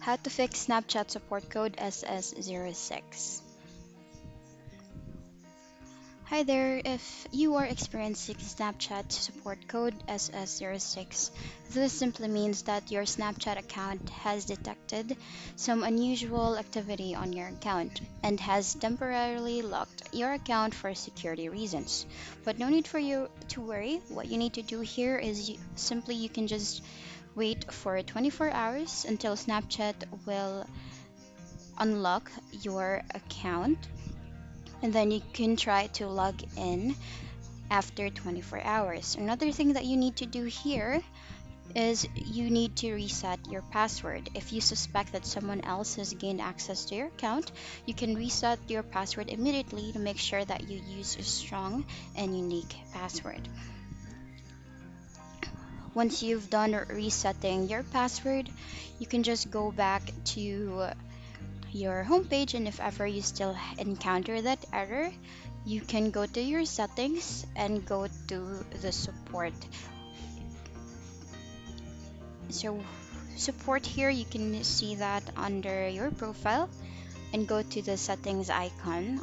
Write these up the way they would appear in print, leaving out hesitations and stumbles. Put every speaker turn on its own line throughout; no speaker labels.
How to fix Snapchat support code SS06. Hi there, if you are experiencing Snapchat support code SS06, this simply means that your Snapchat account has detected some unusual activity on your account and has temporarily locked your account for security reasons. But no need for you to worry. What you need to do here is simply you can just wait for 24 hours until Snapchat will unlock your account, and then you can try to log in after 24 hours. Another thing that you need to do here is you need to reset your password. If you suspect that someone else has gained access to your account, you can reset your password immediately to make sure that you use a strong and unique password. Once you've done resetting your password, you can just go back to your homepage, and if ever you still encounter that error, you can go to your settings and go to the support. So support here, you can see that under your profile and go to the settings icon.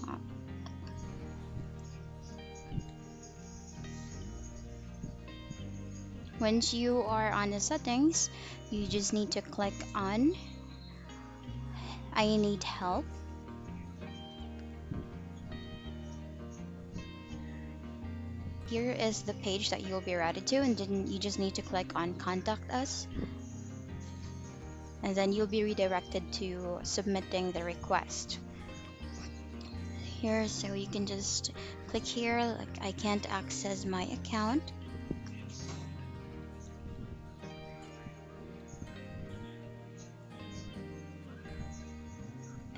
Once you are on the settings, you just need to click on I need help. Here is the page that you'll be routed to, and then you just need to click on contact us, and then you'll be redirected to submitting the request here. So you can just click here, like I can't access my account,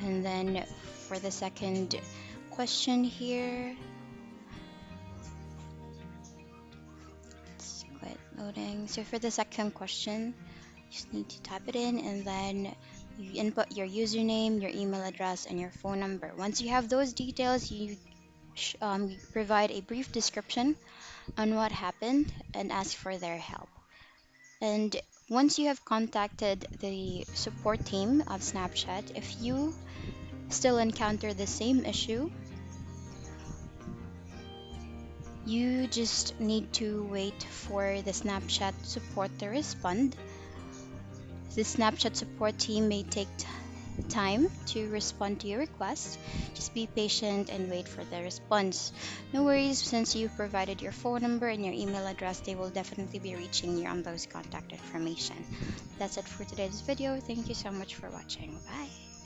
and then for the second question here, it's quite loading. So for the second question, you just need to type it in, and then you input your username, your email address, and your phone number. Once you have those details, you provide a brief description on what happened and ask for their help. And once you have contacted the support team of Snapchat, if you still encounter the same issue, you just need to wait for the Snapchat support to respond. The Snapchat support team may take time to respond to your request. Just be patient and wait for the response. No worries, since you provided your phone number and your email address, they will definitely be reaching you on those contact information. That's it for today's video. Thank you so much for watching. Bye.